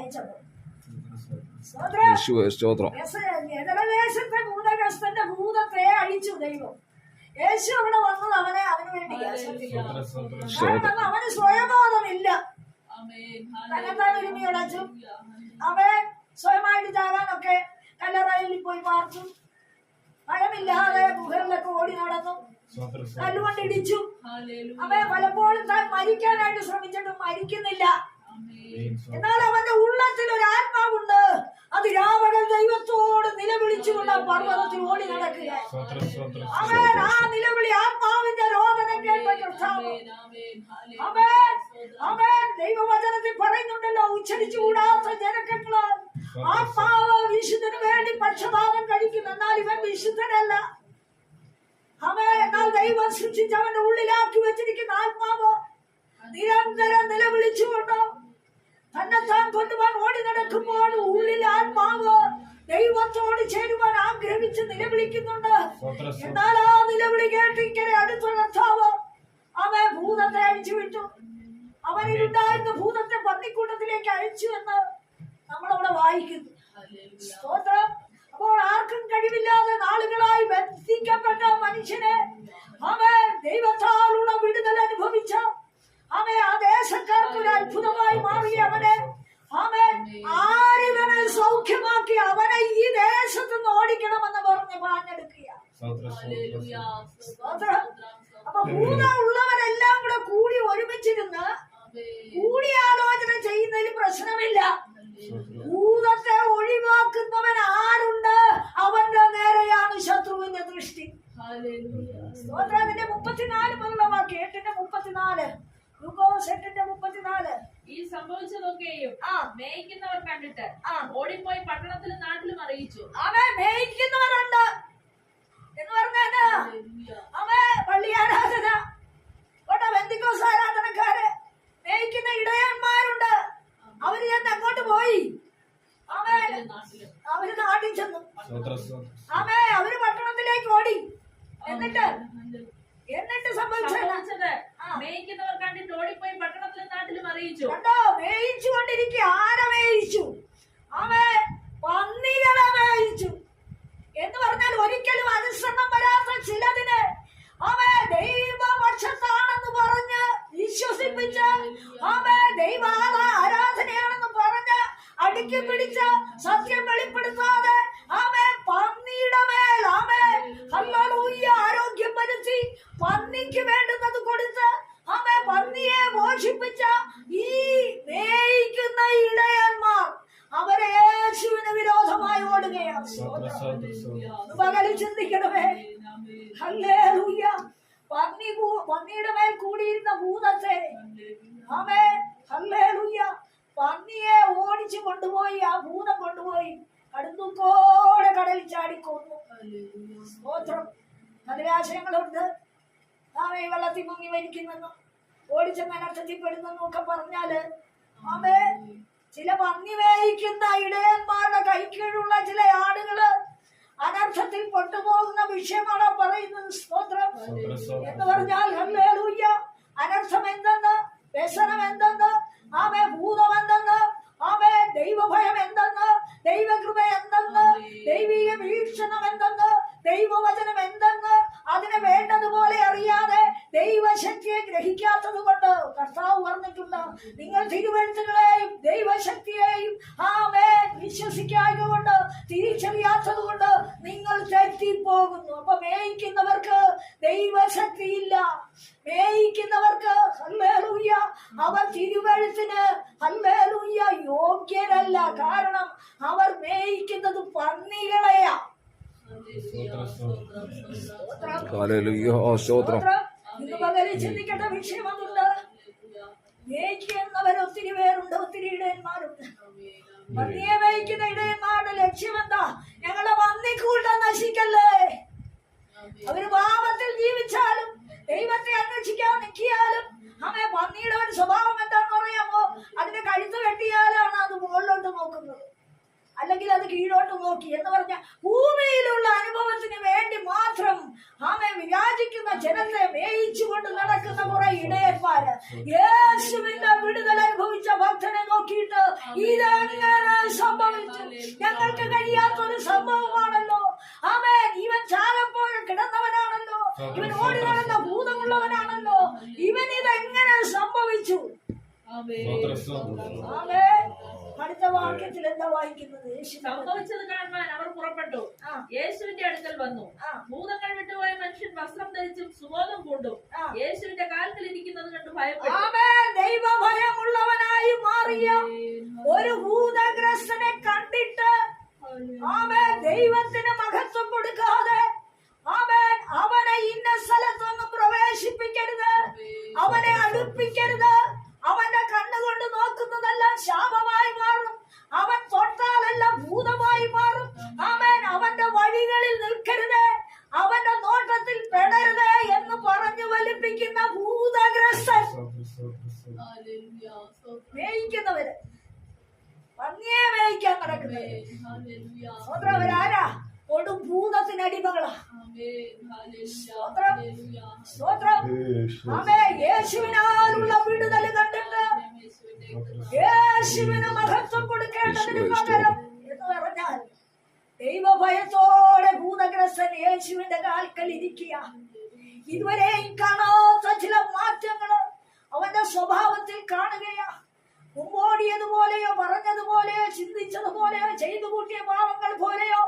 അയച്ചത്. ദേശത്തെ ഭൂതഗ്രസ്തന്റെ ഭൂതത്തെ അഴിച്ചു ദൈവം. യേശു അവിടെ വന്നത് അവന് വേണ്ടിയാണ്. കാരണം അവന് സ്വയബോധമില്ല. തന്നെത്താൻ ഒരുമിയുളച്ചു. അവൻ സ്വയമായിട്ട് ചാകാനൊക്കെ കല്ലറയിൽ പോയി പാർത്തു. ഭയമില്ലാതെ ഗുഹകളിലൊക്കെ ഓടി നടന്നു. കല്ലുകൊണ്ട് ഇടിച്ചു. അവൻ പലപ്പോഴും താൻ മരിക്കാനായിട്ട് ശ്രമിച്ചിട്ടും മരിക്കുന്നില്ല. എന്നാൽ അവന്റെ ഉള്ളത്തിൽ ഒരു ആത്മാവുണ്ട്. അത് രാവണൻ ദൈവത്തോട് നിലവിളിച്ചുകൊണ്ട് ആ പർവ്വതത്തിൽ ഓടി നടക്കുകയാണ്. അവൻ ആ നിലവിളി ആത്മാവിന്റെ രോദനം കേട്ട കർത്താവ്. അവൻ ദൈവവചനത്തിൽ പറയുന്നുണ്ടല്ലോ, ഉച്ചരിച്ചുകൂടാത്ത ജനങ്ങള് ആത്മാവ് വിശുദ്ധന് വേണ്ടി പക്ഷപാതം കഴിക്കും. എന്നാൽ ഇവൻ വിശുദ്ധനല്ല. എന്നാൽ ദൈവം സൃഷ്ടിച്ച് അവന്റെ ഉള്ളിലാക്കി വെച്ചിരിക്കുന്ന ആത്മാവ് നിരന്തരം നിലവിളിച്ചുകൊണ്ട് തന്നെത്താൻ കൊല്ലുവാൻ ഓടി നടക്കുമ്പോൾ ഉള്ളിൽ ആത്മാവ് ദൈവത്തോട് ചേരുവാൻ ആഗ്രഹിച്ച് നിലവിളിക്കുന്നുണ്ട്. എന്നാൽ ആ നിലവിളി കേട്ട് ഇങ്ങനെ അടുത്ത കർത്താവ് അവൻ ഭൂതത്തെ അഴിച്ചു വിട്ടു. അവനിലുണ്ടായിരുന്ന ഭൂതത്തെ പന്നിക്കൂട്ടത്തിലേക്ക് അഴിച്ചു എന്ന് നമ്മളവിടെ വായിക്കുന്നു. സ്തോത്രം. അപ്പോൾ ആർക്കും കഴിവില്ലാതെ നാളുകളായി ബന്ധിക്കപ്പെട്ട മനുഷ്യനെ അവൻ ദൈവത്താലുള്ള വിടുതൽ അനുഭവിച്ച ആ ദേശക്കാർക്ക് ഒരു അത്ഭുതമായി മാറിയ അവനെ ആരിവനെ സൗഖ്യമാക്കി അവനെ ഈ ദേശത്ത് നിന്ന് ഓടിക്കണമെന്ന് പറഞ്ഞ് പറഞ്ഞെടുക്കുക. അപ്പൊ ഭൂതമുള്ളവരെല്ലാം കൂടി ഒരുമിച്ചിരുന്ന് കൂടിയാലോചന ചെയ്യുന്നതിൽ പ്രശ്നമില്ല. ഭൂതത്തെ ഒഴിവാക്കുന്നവൻ ആരുണ്ട്? അവന്റെ നേരെയാണ് ശത്രുവിന്റെ ദൃഷ്ടി. 34 മുതലുള്ള വാക്യം 8:34. ഈ സംഭവിച്ചതൊക്കെയും മേയ്ക്കുന്നവർ കണ്ടിട്ട് ഓടിപ്പോയി പട്ടണത്തിലും നാട്ടിലും അറിയിച്ചു. അവൻ മേയ്ക്കുന്നവരുണ്ട് എന്ന് പറഞ്ഞാല് അവൻ പള്ളി ആരാധന ബന്ധുക്കോസ് ആരാധനക്കാര് മേയ്ക്കുന്ന ഇടയന്മാരുണ്ട്. അവര് ചെന്ന് അങ്ങോട്ട് പോയി. അവര് നാട്ടിൽ ചെന്നു. അവര് പട്ടണത്തിലേക്ക് ഓടി. എന്നിട്ട് സംഭവിച്ചത് മേയ്ക്കുന്നവർ കണ്ടിട്ട് ഓടിപ്പോയി പട്ടണത്തിലും നാട്ടിലും അറിയിച്ചു. കണ്ടോ, മേയിച്ചുകൊണ്ടിരിക്കുക. ആരെ മേയിച്ചു? പന്നികളെ മേയിച്ചു എന്ന് പറഞ്ഞാൽ ഒരിക്കലും അനുസരണം വരാത്ത ചിലതിന് ദൈവപക്ഷത്താണെന്ന് പറഞ്ഞ് വിശ്വസിപ്പിച്ച് ദൈവ ആരാധനയാണെന്ന് പറഞ്ഞ് അടുക്കി പിടിച്ച് സത്യം വെളിപ്പെടുത്താതെ പന്നിയുടെ മേൽ ആരോഗ്യം വരുത്തി പന്നിക്ക് വേണ്ടുന്നത് കൊടുത്ത് പന്നിയെ മോഷിപ്പിച്ച ഈ മേയിക്കുന്ന ഇടയന്മാർ അവരെ യേശുവിന് വിരോധമായി ഓടുകയാണ്. പകലിൽ ചിന്തിക്കണമേ. ഹല്ലേലൂയ. പന്നിയുടെ മേൽ കൂടിയിരുന്ന ഭൂതത്തെ ഹല്ലേലൂയ പന്നിയെ ഓടിച്ചു കൊണ്ടുപോയി. ആ ഭൂതം കൊണ്ടുപോയി കടുന്തൂക്കോടെ കടലിൽ ചാടിക്കൊന്നു. സ്തോത്രം. അതിലാശയങ്ങളുണ്ട്. വെള്ളത്തിൽ മുങ്ങി മരിക്കുന്നെന്നും ഓടിച്ചെന്ന അനർത്ഥത്തിൽ പെടുന്നെന്നും ഒക്കെ പറഞ്ഞാല് ചില പന്നി വേയിക്കുന്ന ഇടയന്മാരുടെ കൈക്കീഴുള്ള ചില ആടുകള് അനർത്ഥത്തിൽ പെട്ടുപോകുന്ന വിഷയമാണ് പറയുന്നത്. സ്തോത്രം. എന്ന് പറഞ്ഞാൽ ഹല്ലേലൂയ അനർത്ഥം എന്തെന്ന്, വ്യസനം എന്തെന്ന്, ഭൂതം എന്തെന്ന്, ദൈവഭയം എന്തെന്ന്, ദൈവകൃപ എന്തെന്ന്, ദൈവീയ വീക്ഷണം എന്തെന്ന്, ദൈവവചനം എന്തെന്ന് അതിനെ വേണ്ടതുപോലെ അറിയാതെ ദൈവശക്തിയെ ഗ്രഹിക്കാത്തത് കൊണ്ട് കർത്താവ് പറഞ്ഞിട്ടുണ്ട്, നിങ്ങൾ തിരുവെഴുത്തുകളെയും ദൈവശക്തിയെയും വിശ്വസിക്കാത്തത് കൊണ്ട് തിരിച്ചറിയാത്തത് കൊണ്ട് നിങ്ങൾ തെറ്റിപ്പോകുന്നു. അപ്പൊ മേയിക്കുന്നവർക്ക് ദൈവശക്തിയില്ല. മേയിക്കുന്നവർക്ക് ഹല്ലേലൂയ അവർ തിരുവെഴുത്തിന് ഹല്ലേലൂയ യോഗ്യരല്ല. കാരണം അവർ മേയിക്കുന്നത് പന്നികളെയാ. ഇന്ന് പകരം ചിന്തിക്കേണ്ട വിഷയമൊന്നുണ്ട്. മേയ്ക്കുന്നവർ ഒത്തിരി പേരുണ്ട്, ഒത്തിരി ഇടയന്മാരുണ്ട്. പന്നിയെ മേയ്ക്കുന്ന ഇടയന്മാരുടെ ലക്ഷ്യമെന്താ? ഞങ്ങളെ പന്നിക്കൂട്ടം നശിക്കല്ലേ. അവര് പാപത്തിൽ ജീവിച്ചാലും ദൈവത്തെ അന്വേഷിക്കാൻ നിൽക്കിയാലും പന്നിയുടെ ഒരു സ്വഭാവം എന്താണെന്ന് പറയാമോ? അതിന്റെ കഴുത്ത് കെട്ടിയാലാണ് അത് മുകളിലോട്ട് നോക്കുന്നത്, അല്ലെങ്കിൽ അത് കീഴോട്ട് നോക്കി. എന്ന് പറഞ്ഞ ഭൂമിയിലുള്ള അനുഭവത്തിന് വേണ്ടി മാത്രം വിരാജിക്കുന്ന ജനത്തെ മേയിച്ചുകൊണ്ട് നടക്കുന്ന കുറെ ഇടയന്മാര് യേശുവിന്റെ വിടുതൽ അനുഭവിച്ച ഭക്തനെ നോക്കിയിട്ട് ഈ ഇതെങ്ങനെ സംഭവിച്ചു? ഞങ്ങൾക്ക് കഴിയാത്തൊരു സംഭവമാണല്ലോ. ആമേൻ. ഇവൻ ചാകപ്പോൾ കിടന്നവനാണല്ലോ, ഇവൻ ഓടി നടന്ന ഭൂതമുള്ളവനാണല്ലോ, ഇവൻ ഇതെങ്ങനെ സംഭവിച്ചു? ആമേൻ. അടുത്ത വാക്യത്തിൽ എന്താ വായിക്കുന്നത്? സംഭവിച്ചത് കാണുവാൻ അവർ പുറപ്പെട്ടു, യേശുവിന്റെ അടുക്കൽ വന്നു. ഭൂതങ്ങൾ വിട്ടുപോയ മനുഷ്യൻ വസ്ത്രം ധരിച്ചും സുബോധം പൂണ്ടും യേശുവിന്റെ കാൽക്കൽ ഇരിക്കുന്നത് കണ്ട് ഭയപ്പെട്ടു. ദൈവഭയമുള്ളവനായി മാറിയ ഒരു ഭൂതഗ്രസ്തനെ കണ്ടിട്ട് ദൈവത്തിന് മഹത്വം കൊടുക്കാതെ അവനെ ഇന്ന സ്ഥലത്തൊന്നും പ്രവേശിപ്പിക്കരുത്, അവനെ അടുപ്പിക്കരുത്, അവന്റെ കണ്ണുകൊണ്ട് നോക്കുന്നതെല്ലാം ശാപമായി മാറും, അവൻ തൊട്ടാലെല്ലാം ഭൂതമായി മാറും, അവന്റെ വഴികളിൽ നിൽക്കരുത്, അവന്റെ നോട്ടത്തിൽ പെടരുത് എന്ന് പറഞ്ഞു വലിപ്പിക്കുന്ന ഭൂതഗ്രസ്തൻ. മേയിക്കുന്നവര് പന്നിയെ മേയിക്കാൻ നടക്കുന്നത് അവരാരാ? കൊടും ഭൂതത്തിനടിമകളാ. യേശുവിനാലുള്ള വിടുതൽ കണ്ടിട്ട് യേശുവിന് മഹത്വം കൊടുക്കേണ്ടതിന് പകരം എന്ന് പറഞ്ഞാൽ ദൈവഭയത്തോടെ ഭൂതഗ്രസ്തൻ യേശുവിന്റെ കാൽക്കൽ ഇരിക്കുക. ഇതുവരെയും കാണാത്ത ചില മാറ്റങ്ങള് അവന്റെ സ്വഭാവത്തിൽ കാണുകയാ. മുമ്പോടിയതുപോലെയോ പറഞ്ഞതുപോലെയോ ചിന്തിച്ചതുപോലെയോ ചെയ്തു കൂട്ടിയ പാവങ്ങൾ പോലെയോ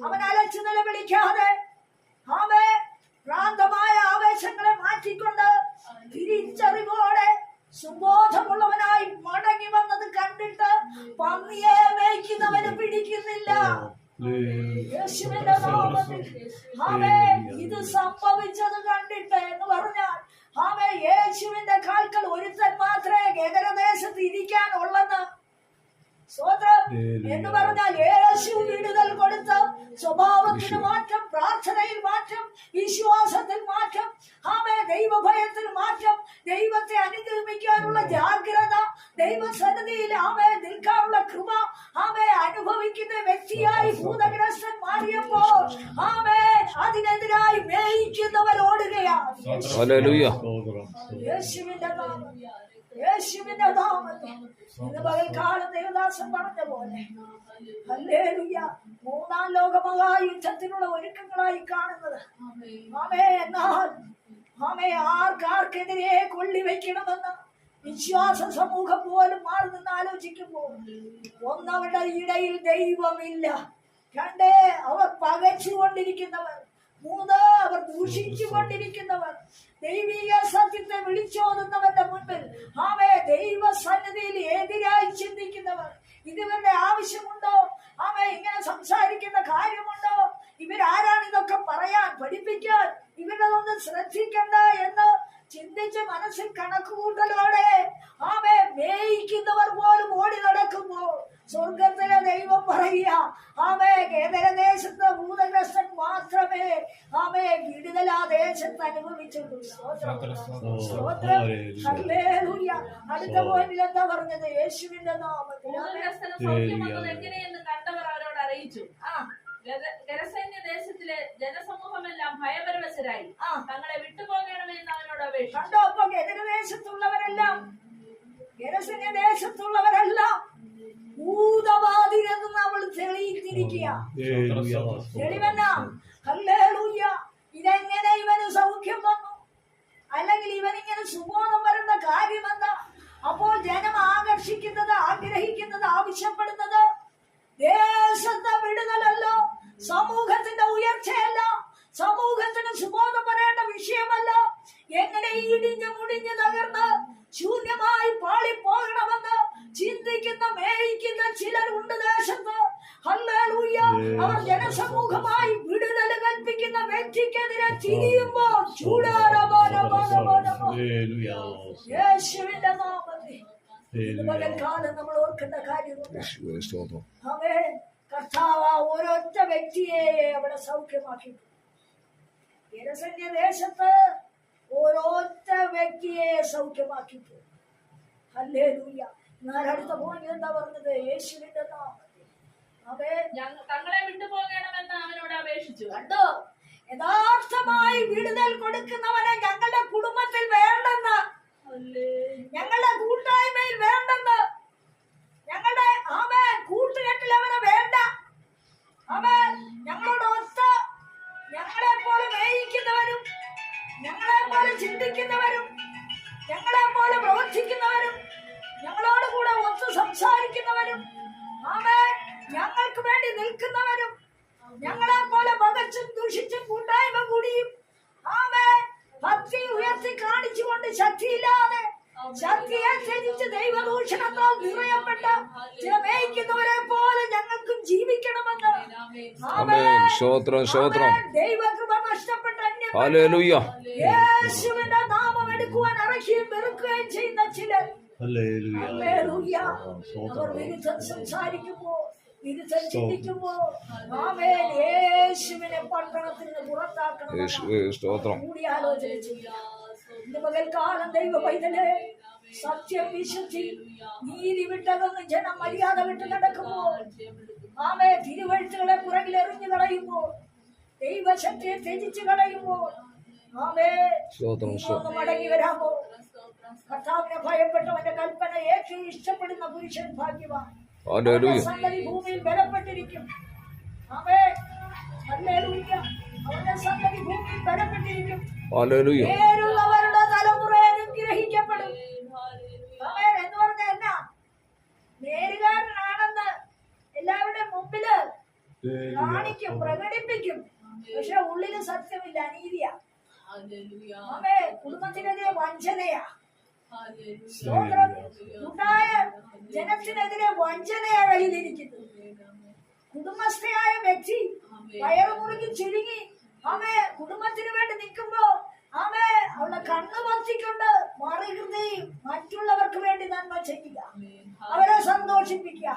അവൻ അലച്ചു നിലവിളിക്കാതെ ഭ്രാന്തമായ ആവേശങ്ങളെ മാറ്റിക്കൊണ്ട് തിരിച്ചറിവോടെ സുബോധമുള്ളവനായി മടങ്ങി വന്നത് കണ്ടിട്ട് പന്നിയെ മേയ്ക്കുന്നവന് പിടിക്കുന്നില്ല. യേശുവിന്റെ നാമത്തിൽ ഇത് സംഭവിച്ചത് കണ്ടിട്ട് എന്ന് പറഞ്ഞാൽ യേശുവിന്റെ കാൽക്കൽ ഒരുത്തൻ മാത്രമേ ഗഗനദേശത്ത് ഇരിക്കാനുള്ളത്. സ്വതന്ത്രം എന്ന് പറഞ്ഞാൽ യേശു വിടുതൽ കൊടുത്ത് സ്വഭാവത്തിന് മാറ്റം, പ്രാർത്ഥനയിൽ മാറ്റം, വിശ്വാസത്തിൽ മാറ്റം, ദൈവഭയത്തിൽ മാറ്റം, ദൈവത്തെ അനുഗമിക്കാനുള്ള ജാഗ്രത, ദൈവസന്നിധിയിൽ നിൽക്കാനുള്ള കൃപ അനുഭവിക്കുന്ന വ്യക്തിയായി ഭൂതഗ്രസ്തൻ മാറിയപ്പോൾ അതിനെതിരായി മേയിക്കുന്നവർ ഓടുകയാണ്. യേശുവിന്റെ നാമത്തിൽ ഇന്ന് പകൽക്കാലം ദേവദാസൻ പറഞ്ഞ പോലെ ഹല്ലേലൂയ, മൂന്നാം ലോക മഹായുദ്ധത്തിനുള്ള ഒരുക്കങ്ങളായി കാണുന്നത്. എന്നാൽ ആർക്കെതിരെ കൊള്ളിവെക്കണമെന്ന് വിശ്വാസ സമൂഹം പോലും മാറി നിന്ന് ആലോചിക്കുമ്പോൾ ഒന്നവരുടെ ഇടയിൽ ദൈവമില്ല, രണ്ട് അവർ പകച്ചുകൊണ്ടിരിക്കുന്നവർ, മൂന്ന് അവർ ദൂഷിച്ചുകൊണ്ടിരിക്കുന്നവർ, ദൈവീക സത്യത്തെ വിളിച്ചോതുന്നവരുടെ മുൻപിൽ ദൈവസന്നിധിയിൽ എതിരായി ചിന്തിക്കുന്നവർ. ഇതിവരുടെ ആവശ്യമുണ്ടോ? ഇങ്ങനെ സംസാരിക്കുന്ന കാര്യമുണ്ടോ? ഇവരാരാണ് ഇതൊക്കെ പറയാൻ പഠിപ്പിക്കാൻ? ഇവരതൊന്നും ശ്രദ്ധിക്കണ്ട എന്ന് ചിന്തിച്ച് മനസ്സിൽ കണക്കുകൂട്ടലോടെ മേയിക്കുന്നവർ പോലും ഓടി നടക്കുമ്പോൾ സ്വർഗത്തിലെ ദൈവം പറയുക കേന്ദ്രദേശത്ത് ഭൂതഗ്രസ്തൻ മാത്രമേ വിടുതൽ ആ ദേശത്ത് അനുഭവിച്ചുള്ളൂ. അടുത്ത പോയിന്റിൽ എന്താ പറഞ്ഞത്? യേശുവിന്റെ നാമത്തിൽ എങ്ങനെയെന്ന് കണ്ടവർ അവരോട് അറിയിച്ചു. ഗരസേന്യ ദേശത്തിലെ ജനസമൂഹമെല്ലാം ഭയപരവശരായി തങ്ങളെ വിട്ടുപോകണമെന്ന് അവനോട് അപേക്ഷിച്ചു. കണ്ടോ? അപ്പൊ ഗരദേശത്തുള്ളവരെല്ലാം ദേശത്തുള്ളവരെല്ലാം ഭൂതബാധിതരെന്ന് നമ്മൾ തെളിയിച്ചിരിക്കുക. തെളിവെന്നാ? ഹല്ലേലൂയ. ഇതെങ്ങനെ ഇവന് സൗഖ്യം വന്നു? അല്ലെങ്കിൽ ഇവനിങ്ങനെ സുബോധം വരേണ്ട കാര്യമെന്താ? അപ്പോൾ ജനം ആകർഷിക്കുന്നത്, ആഗ്രഹിക്കുന്നത്, ആവശ്യപ്പെടുന്നത് ദേശത്തെ വിടുതലല്ലോ, സമൂഹത്തിന്റെ ഉയർച്ചയല്ല, സമൂഹത്തിന് സുബോധം വരേണ്ട വിഷയമല്ല. എങ്ങനെ ഇടിഞ്ഞ് മുടിഞ്ഞ് തകർന്ന് ശൂന്യമായി പാളിപ്പോകണമെന്ന് ചിന്തിക്കുന്ന മേയിക്കുന്ന ചിലരുണ്ട് ദേശത്ത്. ഹല്ലേലൂയ. അവർ ജനസമൂഹമായി വിടുതൽ കൽപ്പിക്കുന്ന വ്യക്തിക്കെതിരെ തിരിയുമ്പോൾ യേശുവിന്റെ നാമത്തിൽ പകൽക്കാലം നമ്മൾ ഓർക്കേണ്ട കാര്യമുണ്ട്. കർത്താവ് ഓരോറ്റ വ്യക്തിയെ അവിടെ സൗഖ്യമാക്കി. ഗരസേന്യ ദേശത്ത് ഓരോറ്റ വ്യക്തിയെ സൗഖ്യമാക്കി. ഹല്ലേലൂയ. ഞാൻ അടുത്ത പോയിന്റ് എന്താ പറഞ്ഞത്? യേശുവിന്റെ നാമത്തിൽ തങ്ങളെ വിട്ടുപോകണമെന്ന് അവനോട് അപേക്ഷിച്ചു. കണ്ടോ? യഥാർത്ഥമായി വിടുതൽ കൊടുക്കുന്നവനെ ഞങ്ങളുടെ കുടുംബത്തിൽ വേണ്ടെന്ന്, ഞങ്ങളുടെ കൂട്ടായ്മയിൽ വേണ്ടെന്ന്, സംസാരിക്കുന്നവരും ആമേൻ ഞങ്ങൾക്ക് വേണ്ടി നിൽക്കുന്നവരും ഞങ്ങളെ പോലെ പകച്ചും ദൂഷിച്ചും കൂട്ടായ്മ കൂടിയും ആമേൻ ഭക്തി ഉയർത്തി കാണിച്ചുകൊണ്ട് ശക്തിയില്ലാതെ ശക്തിയെ ത്യജിച്ച് ദൈവദൂഷണത്താൽ നിറയപ്പെട്ട ചില മേയ്ക്കുന്നവരെ പോലെ ഞങ്ങൾക്കും ജീവിക്കണമെന്ന് ആമേൻ. സ്തോത്രം, സ്തോത്രം. ദൈവകൃപ നഷ്ടപ്പെട്ട ഹല്ലേലൂയ. യേശുവിന്റെ നാമം എടുക്കുവാൻ അറക്കുകയും വെറുക്കുകയും ചെയ്യുന്ന ചിലർ ഹല്ലേലൂയ. ഹല്ലേലൂയ. അവർ വിരുദ്ധം സംസാരിക്കുമ്പോ വിരുദ്ധം ചിന്തിക്കുമ്പോ ആമേൻ യേശുവിനെ പട്ടണത്തിൽ നിന്ന് പുറത്താക്കണം യേശുവേ സ്തോത്രം. കൂടിയാലോചന ചെയ്യാം. ഇന്ന് പകൽക്കാലം ദൈവ പൈതലേ സത്യം വിശുദ്ധി നീതി വിട്ടതൊന്നും ജനം മര്യാദ വിട്ട് നടക്കുമ്പോൾ ആമേ തിരുവഴുത്തുകളെ പുറകിൽ എറിഞ്ഞു കളയുമ്പോൾ ദൈവശക്തിയെ ത്യജിച്ചു കളയുമ്പോൾ ആമേ സ്തോത്രം, സ്തോത്രം. മടങ്ങി വരാമോ? കർത്താവിനെ ഭയപ്പെട്ടവന്റെ കൽപ്പന ഏറ്റവും ഇഷ്ടപ്പെടുന്ന പുരുഷൻ ഭാഗ്യവാൻ. ഹല്ലേലൂയ. അവന്റെ സന്തതി ഭൂമിയിൽ ബലപ്പെട്ടിരിക്കും. ആമേ ഹല്ലേലൂയ. അവന്റെ സന്തതി ഭൂമിയിൽ ബലപ്പെട്ടിരിക്കും. ഹല്ലേലൂയ. പേരുള്ളവരുടെ തലമുറ അനുഗ്രഹിക്കപ്പെടും. ആമേൻ എന്ന് പറഞ്ഞ എന്നാ നേരുകാരനാണെന്ന് എല്ലാവരുടെ മുമ്പില് കാണിക്കും, പ്രകടിപ്പിക്കും. പക്ഷെ ഉള്ളില് സത്യമില്ല, അനീതിയാ. ആമേ കുടുംബത്തിനെതിരെ വഞ്ചനയാ. സ്തോത്രം. ഉണ്ടായ ജനത്തിനെതിരെ വഞ്ചനയാ കയ്യിലിരിക്കുന്നത്. കുടുംബസ്ഥയായ വ്യക്തി വയറുമുറുക്കി ചുരുങ്ങി ആമേ കുടുംബത്തിന് വേണ്ടി നിൽക്കുമ്പോ ആമേ അവളുടെ കണ്ണ് മർത്തിക്കൊണ്ട് മറികൃതയും മറ്റുള്ളവർക്ക് വേണ്ടി നന്മ ചെയ്യുക, അവരെ സന്തോഷിപ്പിക്കുക.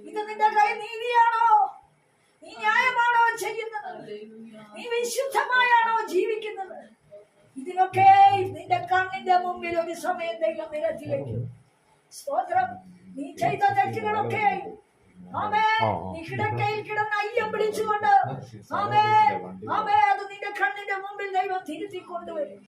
ഇത് നിന്റെ കൈ നീതിയാണോ? നീ ന്യായമാണോ ചെയ്യുന്നത്? നീ വിശുദ്ധമായാണോ ജീവിക്കുന്നത്? ഇതിനൊക്കെ നിന്റെ കണ്ണിന്റെ മുമ്പിൽ ഒരു സമയം ദൈവം നിരത്തി വയ്ക്കും. സ്തോത്രം. നീ ചെയ്ത തെറ്റുകളൊക്കെ ആമേ നീ കിടക്കയിൽ കിടന്ന് അയ്യം പിടിച്ചുകൊണ്ട് ആമേ ആമേ അത് നിന്റെ കണ്ണിന്റെ മുമ്പിൽ ദൈവം തിരുത്തി കൊണ്ടുവരും.